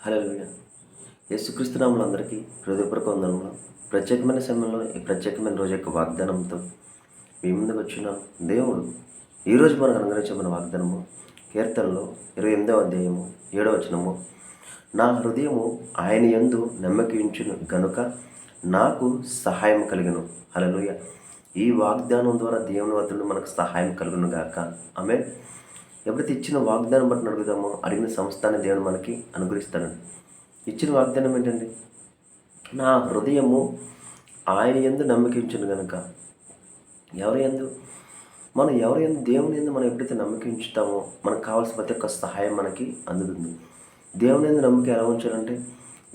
హల్లెలూయా. యేసుక్రీస్తు నామములో అందరికీ హృదయపూర్వక వందనములు. ప్రత్యేకమైన సమయంలో ఈ ప్రత్యేకమైన రోజు యొక్క వాగ్దానంతో మీ ముందుకు వచ్చిన దేవుడు ఈరోజు మనకు అనుగ్రహించబడిన వాగ్దానము కీర్తనలో 28వ అధ్యాయము 7వ వచనము. నా హృదయము ఆయన యందు నమ్మకించును గనుక నాకు సహాయం కలిగను. హల్లెలూయా. ఈ వాగ్దానం ద్వారా దేవుని వద్ద నుండి మనకు సహాయం కలుగును గాక. ఆమేన్. ఎప్పుడైతే ఇచ్చిన వాగ్దానం బట్టి అడుగుదామో అడిగిన సంస్థాన్ని దేవుడు మనకి అనుగ్రహిస్తాడండి. ఇచ్చిన వాగ్దానం ఏంటండి? నా హృదయము ఆయన యందు నమ్మకించును గనుక. ఎవరి యందు? ఎవరి యందు? దేవుని యందు మనం ఎప్పుడైతే నమ్మకించుతామో మనకు కావాల్సిన ప్రతి ఒక్క సహాయం మనకి అందుతుంది. దేవుని యందు నమ్మకం ఎలా ఉంచాలంటే,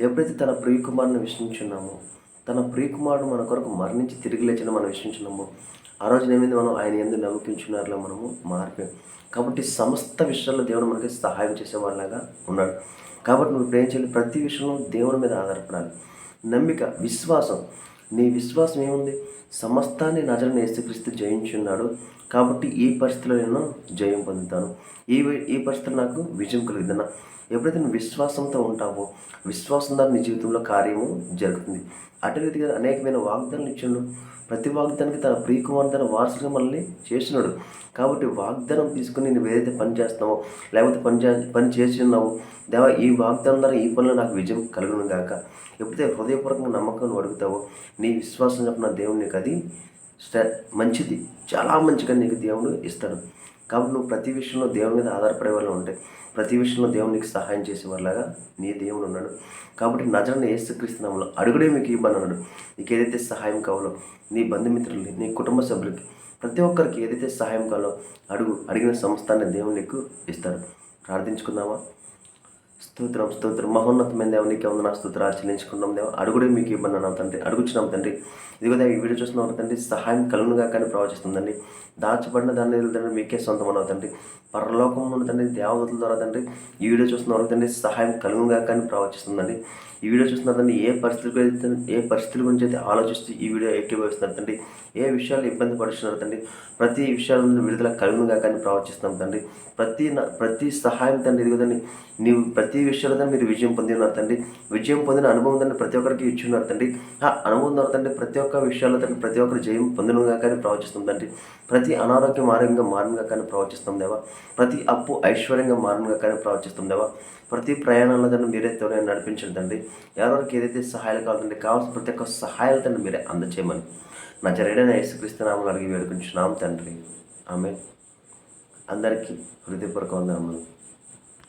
ఎప్పుడైతే తన ప్రియకుమారుని విశ్వసించున్నామో, తన ప్రియకుమారుడు మన కొరకు మరణించి తిరిగి లేచిన మనం విశ్వసించున్నామో, ఆ రోజున ఏమైంది? మనం ఆయన యందు నమ్మకించున్నారులో మనము మారిపోయాం. కాబట్టి సమస్త విషయాల్లో దేవుడు మనకి సహాయం చేసేవాళ్ళలాగా ఉన్నాడు. కాబట్టి నువ్వు ఇప్పుడు ఏం చేయాలి? ప్రతి విషయంలో దేవుని మీద ఆధారపడాలి. నమ్మిక, విశ్వాసం. నీ విశ్వాసం ఏముంది? సమస్తాన్ని నజరేయుడైన యేసుక్రీస్తు జయించున్నాడు. కాబట్టి ఈ పరిస్థితిలో నేను జయం పొందుతాను, ఈ పరిస్థితిలో నాకు విజయం కలుగుతుందన్న ఎప్పుడైతే నువ్వు విశ్వాసంతో ఉంటావో, విశ్వాసం ద్వారా నీ జీవితంలో కార్యము జరుగుతుంది. అటు రీతిగా అనేకమైన వాగ్దానాలు ఇచ్చిండు. ప్రతి వాగ్దానానికి తన ప్రియకుమారుని తన వారసుగా మనల్ని చేసినాడు. కాబట్టి వాగ్దానం తీసుకుని నువ్వు ఏదైతే పని చేస్తున్నావో, లేకపోతే పని చేసి ఉన్నావో, దేవా ఈ వాగ్దానం ద్వారా ఈ పనిలో నాకు విజయం కలుగును గాక. ఎప్పుడైతే హృదయపూర్వకంగా నమ్మకం అడుగుతావో, నీ విశ్వాసం చెప్పిన దేవుడు నీకు అది మంచిది, చాలా మంచిగా నీకు దేవుడు ఇస్తాడు. కాబట్టి నువ్వు ప్రతి విషయంలో దేవుని మీద ఆధారపడే వాళ్ళు ఉంటాయి. ప్రతి విషయంలో దేవుడు నీకు సహాయం చేసేవాళ్ళగా నీ దేవుడు ఉన్నాడు. కాబట్టి నజరేయుడైన యేసుక్రీస్తు నామములో అడుగుడే మీకు ఇవ్వబడన్నాడు. నీకు ఏదైతే సహాయం కావాలో, నీ బంధుమిత్రులకి, నీ కుటుంబ సభ్యులకి, ప్రతి ఒక్కరికి ఏదైతే సహాయం కావాలో అడిగిన సంస్థాన్ని దేవుడు నీకు ఇస్తాడు. ప్రార్థించుకుందామా? స్తోత్రం మహోన్నతమైన దేవ, నీకే ఉంది నా స్తోత్రాలు చెల్లించుకున్నాం దేవ. అడుగుడే మీకు ఇవ్వబడినాం తండ్రి, అడుగుచున్నాం తండ్రి. ఇదిగో దేవ, ఈ వీడియో చూస్తున్నాం తండ్రి, సహాయం కలుగునుగా కానీ ప్రవచిస్తుందండి. దాచబడిన దాన్ని తండ్రి మీకే సొంతం అన్నావు తండ్రి. పరలోకంలో ఉన్న తండ్రి దేవదూతల ద్వారా తండ్రి ఈ వీడియో చూస్తున్న తండ్రి సహాయం కలుగునుగా కానీ ప్రవచిస్తుందండి. ఈ వీడియో చూస్తున్న తండ్రి ఏ పరిస్థితుల గురించి అయితే ఆలోచిస్తూ ఈ వీడియో ఏకీభవిస్తున్నారు తండ్రి, ఏ విషయాలు ఇబ్బంది పడుతున్నారు తండ్రి, ప్రతి విషయాల నుండి విడుదల కలుగునుగా కానీ ప్రవచిస్తున్నాం తండ్రి. ప్రతి సహాయం తండ్రి ఇదిగోదండి, నీవు ప్రతి విషయాల్లో మీరు విజయం పొంది ఉన్నారు తండ్రి. విజయం పొందిన అనుభవం తండ్రి ప్రతి ఒక్కరికి ఇచ్చి ఉన్నారు తండ్రి. ఆ అనుభవం ద్వారా తండ్రి ప్రతి ఒక్క విషయాల్లో తండ్రి ప్రతి ఒక్కరు జయం పొందినగా కానీ ప్రవచిస్తాం తండ్రి. ప్రతి అనారోగ్యం ఆరోగ్యంగా మారునుగా కానీ ప్రవచిస్తాం దేవా. ప్రతి అప్పు ఐశ్వర్యంగా మారునుగా కానీ ప్రవచిస్తాం దేవా. ప్రతి ప్రయాణంలో తండ్రి మీరే తోడే నడిపించండి తండ్రి. ఎవరికి ఏదైతే సహాయాలు కావాలంటే కావాల్సిన ప్రతి ఒక్క సహాయాలు తండ్రి మీరే అందచేయమని నజరేయుడైన యేసుక్రీస్తు నామములో అడిగి వేడుకుంటున్నాం తండ్రి. ఆమేన్. అందరికీ హృదయపూర్వక వందనములు.